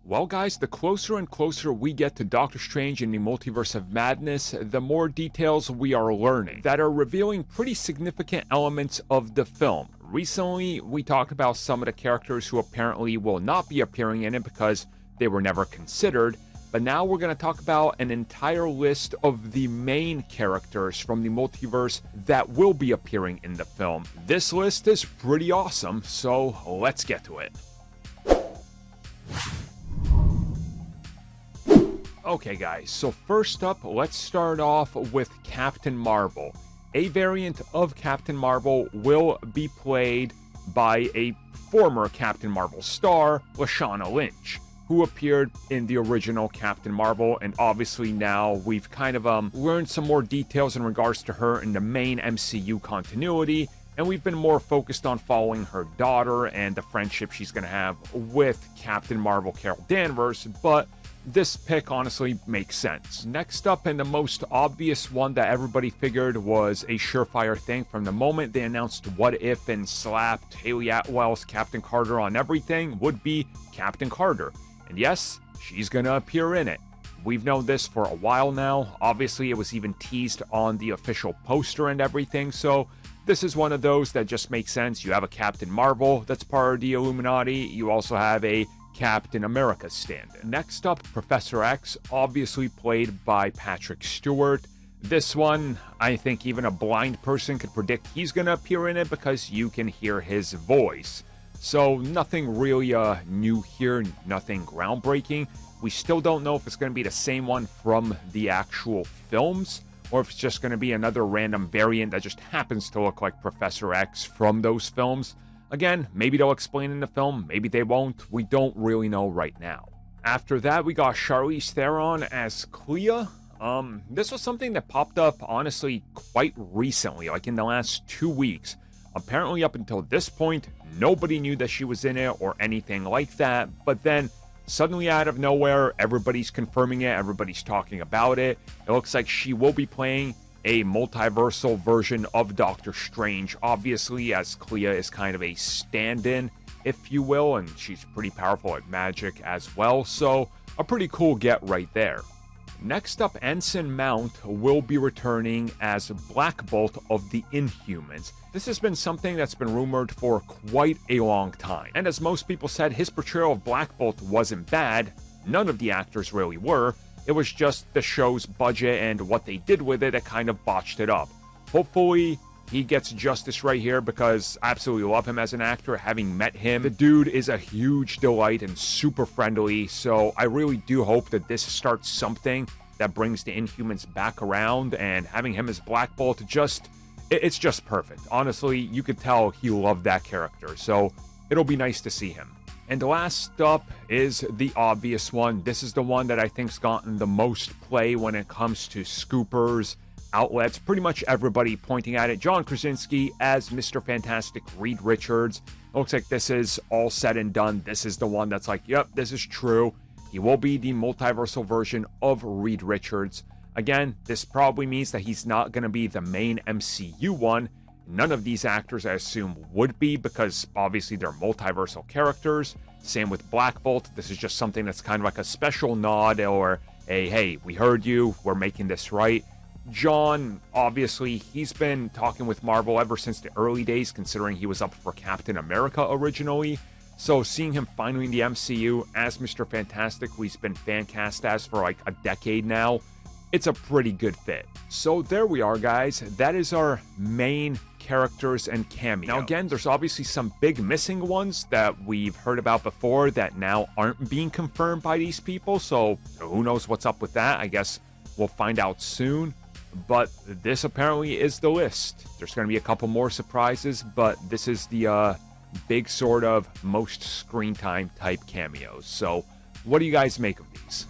Well guys, the closer and closer we get to Doctor Strange in the Multiverse of Madness, the more details we are learning that are revealing pretty significant elements of the film. Recently, we talked about some of the characters who apparently will not be appearing in it because they were never considered, but now we're going to talk about an entire list of the main characters from the multiverse that will be appearing in the film. This list is pretty awesome, so let's get to it. Okay guys, so first up, let's start off with Captain Marvel. A variant of Captain Marvel will be played by a former Captain Marvel star, Lashana Lynch, who appeared in the original Captain Marvel, and obviously now we've kind of learned some more details in regards to her in the main MCU continuity, and we've been more focused on following her daughter and the friendship she's going to have with Captain Marvel Carol Danvers, but this pick honestly makes sense. Next up, and the most obvious one that everybody figured was a surefire thing from the moment they announced What If and slapped Haley Atwell's Captain Carter on everything, would be Captain Carter. And yes, she's gonna appear in it. We've known this for a while now. Obviously, it was even teased on the official poster and everything, so this is one of those that just makes sense. You have a Captain Marvel that's part of the Illuminati. You also have a Captain America stand-in. Next up, Professor X, obviously played by Patrick Stewart. This one, I think even a blind person could predict he's going to appear in it because you can hear his voice. So nothing really new here, nothing groundbreaking. We still don't know if it's going to be the same one from the actual films, or if it's just going to be another random variant that just happens to look like Professor X from those films. Again, maybe they'll explain in the film, maybe they won't. We don't really know right now. After that, we got Charlize Theron as Clya. This was something that popped up, honestly, quite recently, like in the last 2 weeks. Apparently, up until this point, nobody knew that she was in it or anything like that. But then, suddenly out of nowhere, everybody's confirming it, everybody's talking about it. It looks like she will be playing a multiversal version of Doctor Strange, obviously, as Clya is kind of a stand-in, if you will, and she's pretty powerful at magic as well, so a pretty cool get right there. Next up, Ensign Mount will be returning as Black Bolt of the Inhumans. This has been something that's been rumored for quite a long time, and as most people said, his portrayal of Black Bolt wasn't bad. None of the actors really were. It was just the show's budget and what they did with it that kind of botched it up. Hopefully, he gets justice right here because I absolutely love him as an actor, having met him. The dude is a huge delight and super friendly, so I really do hope that this starts something that brings the Inhumans back around, and having him as Black Bolt, it's just perfect. Honestly, you could tell he loved that character, so it'll be nice to see him. And last up is the obvious one. This is the one that I think's gotten the most play when it comes to scoopers, outlets, pretty much everybody pointing at it. John Krasinski as Mr. Fantastic Reed Richards. It looks like this is all said and done. This is the one that's like, yep, this is true. He will be the multiversal version of Reed Richards. Again, this probably means that he's not going to be the main MCU one. None of these actors, I assume, would be because obviously they're multiversal characters. Same with Black Bolt. This is just something that's kind of like a special nod or a, hey, we heard you, we're making this right. John, obviously, he's been talking with Marvel ever since the early days, considering he was up for Captain America originally. So seeing him finally in the MCU as Mr. Fantastic, who he's been fan cast as for like a decade now, it's a pretty good fit. So there we are, guys. That is our main characters and cameos. Now again, there's obviously some big missing ones that we've heard about before that now aren't being confirmed by these people, so who knows what's up with that. I guess we'll find out soon, but this apparently is the list. There's going to be a couple more surprises, but this is the big sort of most screen time type cameos. So what do you guys make of these?